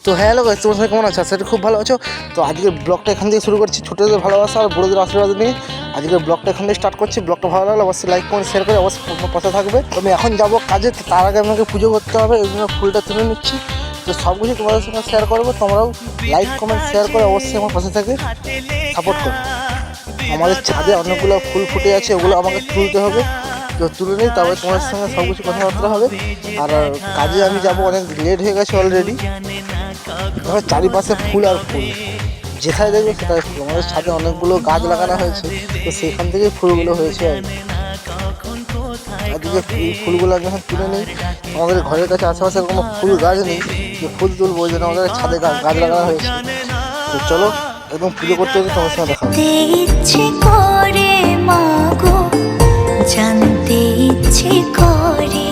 তো hello guys, তোমার সবাই কেমন আছো? সেটা খুব ভালো আছো। তো আজকের ব্লগটা এখান থেকে শুরু করছি, ছোটোদের ভালোবাসা আর বড়োদের আশীর্বাদ নিয়ে আজকের ব্লগটা এখান থেকে স্টার্ট করছি। ব্লগটা ভালো লাগলে অবশ্যই লাইক করে শেয়ার করে অবশ্যই পাশে থাকবে। তো আমি এখন যাবো কাজে, তার আগে আমাকে পুজো করতে হবে, এই জন্য ফুলটা তুলে নিচ্ছি। তো সব কিছু তোমাদের সঙ্গে শেয়ার করবো, তোমরাও লাইক কমেন্ট শেয়ার করে অবশ্যই আমার পাশে থেকে সাপোর্ট করো। আমাদের ছাদে অনেকগুলো ফুল ফুটে আছে, ওগুলো আমাকে তুলতে হবে। তো তুলে নিই, তারপরে তোমার সঙ্গে সব কিছু কথাবার্তা হবে। আর কাজে আমি যাবো, অনেক লেট হয়ে গেছে অলরেডি। চারিপাশে ফুল আর ফুল, যেথায় দেখবে সেটাই ফুল। আমাদের ছাদে অনেকগুলো গাছ লাগানো হয়েছে, তো সেখান থেকেই ফুলগুলো হয়েছে। আর এদিকে এই ফুলগুলো আমি এখন তুলে নিই। আমাদের ঘরের কাছে আশেপাশে কোনো ফুল গাছ নেই, যে ফুল তুলবো, ওই জন্য আমাদের ছাদে গাছ লাগানো হয়েছে। তো চলো একদম পুজো করতে হতে তোমার সঙ্গে দেখা করে মাগো, জানতে ইচ্ছে করে।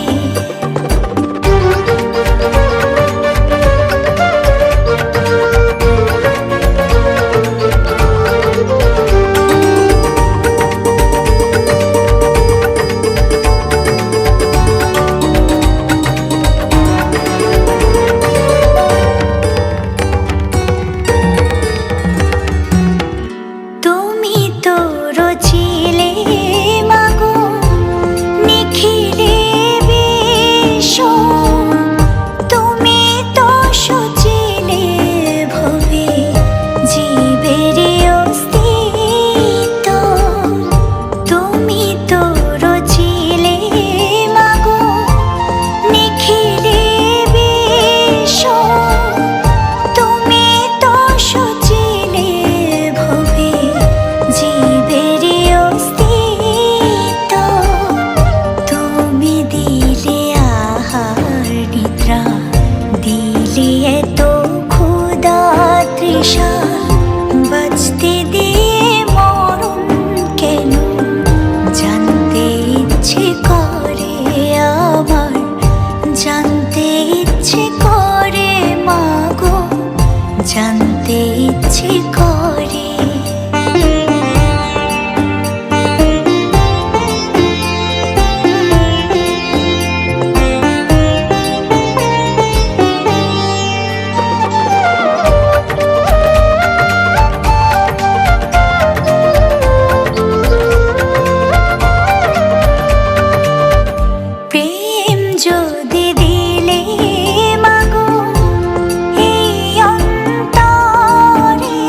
জানতে ইচ্ছে করে। প্রেম যদি দিলে মাগো এই অন্তরে,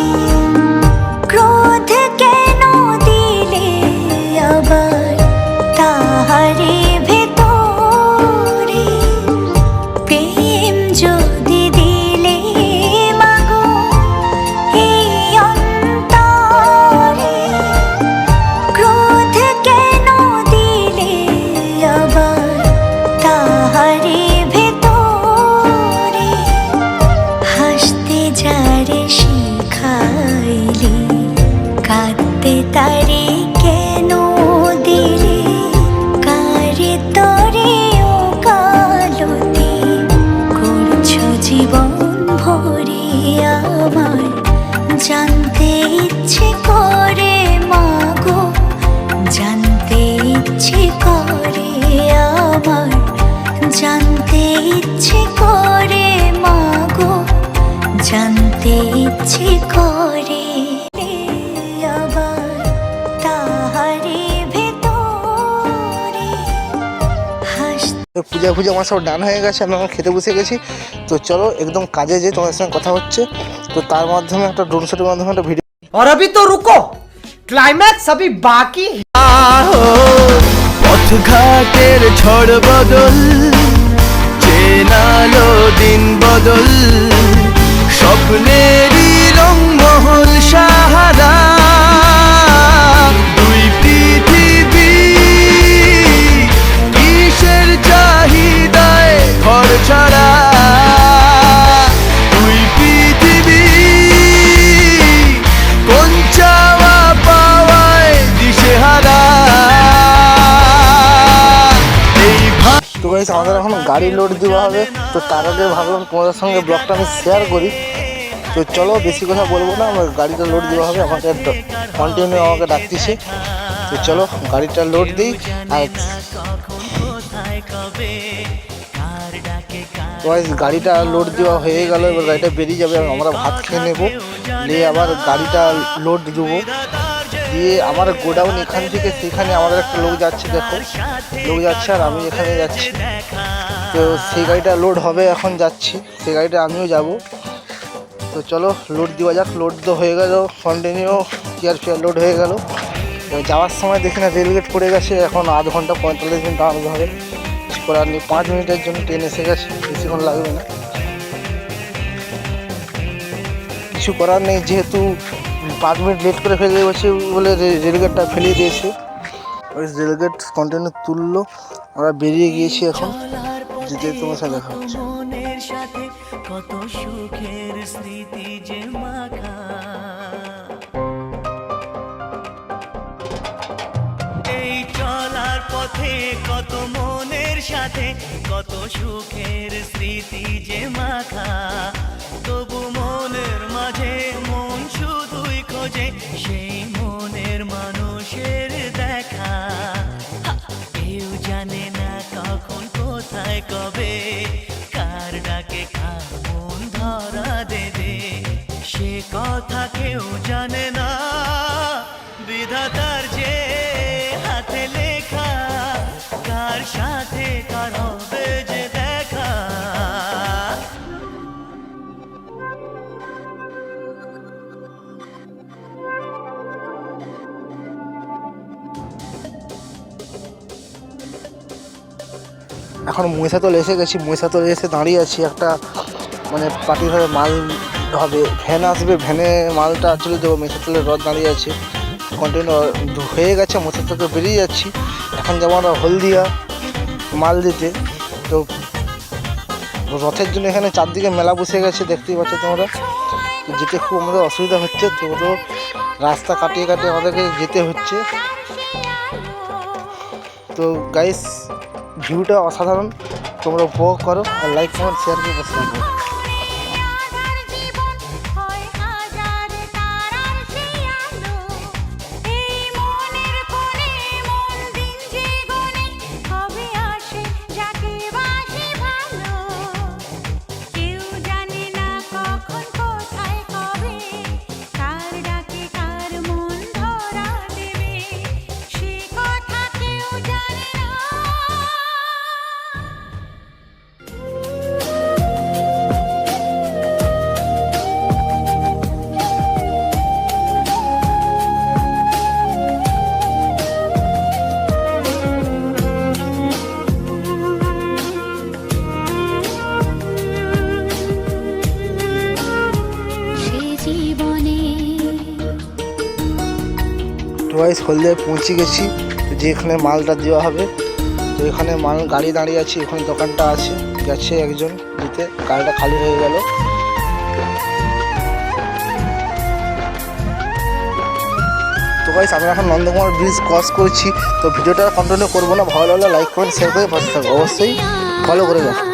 ক্রোধ কেন দিলে আবার তাহারে ভেতরে। প্রেম যদি দিলে মাগো এই অন্তরে, ক্রোধ কেন দিলে আবার তাহারে ভেতরে। হাসতে যারে শিখাইলি, কাঁদতে তারে কেন দিলে। কারে তরে ও কালতি করছো জীবন ভরে আমার। জানতে ইচ্ছে করে মাগো, জানতে ইচ্ছে করে আমার। জানতে ইচ্ছে করে মাগো, জানতে ইচ্ছে করে আবার তাহারে ভেতরে। পূজা আমার সব ডান হয়ে গেছে, আমি এখন খেতে বসে গেছি। তো চলো একদম কাজে যে তোমাদের সঙ্গে কথা হচ্ছে। তো তার মাধ্যমে একটা ড্রোন শটের মাধ্যমে একটা ভিডিও। और अभी तो रुको, क्लाइमैक्स अभी बाकी है। পথঘাটের ঝড় বদল, চেনালো দিন বদল, স্বপ্নেরই রংমহল সাহারা। দুই পৃথিবী কিসের চাহিদায় ঘর ছাড়া। দুই পৃথিবী কোন চাওয়া পাওয়ায় দিশেহারা। তো গাইস, আমাদের এখন গাড়ি লোড দেওয়া হবে। তো তার আগে ভাবলাম তোমাদের সঙ্গে ব্লগটা আমি শেয়ার করি। তো চলো বেশি কথা বলবো না, আমার গাড়িটা লোড দেওয়া হবে, আমাকে কন্টিনিউ আমাকে ডাকতেছে। তো চলো গাড়িটা লোড দিই। আর তো গাইস গাড়িটা লোড দেওয়া হয়ে গেল, এবার গাড়িটা বেরিয়ে যাবে, আমরা ভাত খেয়ে নেবো, নিয়ে আবার গাড়িটা লোড দেবো, দিয়ে আমার গোডাউন এখান থেকে সেখানে আমাদের একটা লোক যাচ্ছে, দেখো লোক যাচ্ছে আর আমি এখানে যাচ্ছি। তো সেই গাড়িটা লোড হবে, এখন যাচ্ছি সেই গাড়িটা আমিও যাব। তো চলো লোড দেওয়া যাক। লোড তো হয়ে গেল, কন্টিনিউ চেয়ার ফেয়ার লোড হয়ে গেল। যাওয়ার সময় দেখি না রেলগেট পড়ে গেছে, এখন আধ ঘন্টা 45 মিনিট দাঁড়াতে হবে, কিছু করার নেই। 5 মিনিটের জন্য ট্রেন এসে গেছে, বেশিক্ষণ লাগবে না, কিছু করার নেই, যেহেতু 5 মিনিট লেট করে ফেলে গেছে বলে রেলগেটটা ফেলিয়ে দিয়েছে। ওই রেলগেট কন্টিনিউ তুললো, আমরা বেরিয়ে গিয়েছি, এখন যেতে তোমার সাথে দেখা হচ্ছে। মনের সাথে কত সুখের স্মৃতি যে মাখা, এই চলার পথে কত মনের সাথে কত সুখের স্মৃতি যে মাখা, তবু মনের মাঝে মন শুধুই খোঁজে সেই মনের মানুষের দেখা। কেউ জানে না কখন কোথায় কবে কার ডাকে কার মন ধরা দেবে, সে কথা কেউ জানে না, বিধাতার যে হাতে লেখা কার সাথে কার হবে যে দেখা। এখন মহিষাতল এসে গেছি, মহিষাতল এসে দাঁড়িয়ে আছি, একটা মানে পার্টিভাবে মাল হবে, ভ্যান আসবে, ভ্যানে মালটা চলে দেবো। মহিষাতলের রথ দাঁড়িয়ে আছে, কন্টিনিউ হয়ে গেছে, মহিষাতলকে বেরিয়ে যাচ্ছি। এখন যাবো আমরা হলদিয়া মাল দিতে। তো রথের জন্য এখানে চারদিকে মেলা বসে গেছে, দেখতেই পাচ্ছ তোমরা। তো যেতে খুব আমাদের অসুবিধা হচ্ছে, তো রাস্তা কাটিয়ে কাটিয়ে আমাদেরকে যেতে হচ্ছে। তো গাইস ভিউটা অসাধারণ, তোমরা উপভোগ করো আর লাইক কমেন্ট শেয়ার করে বসে থাকো। গাইস হলদিয়ায় পৌঁছে গেছি, যেখানে মালটা দেওয়া হবে। তো এখানে মাল গাড়ি দাঁড়িয়ে আছে, এখানে দোকানটা আছে, গেছে একজন দিতে, গাড়িটা খালি হয়ে গেল। তো গাইস আমরা এখন নন্দকুমার ব্রিজ ক্রস করছি। তো ভিডিওটা কন্টিনিউ করবো না, ভালো লাগলে লাইক কমেন্ট শেয়ার করে পাশে থাকবো, অবশ্যই ফলো করে রাখো।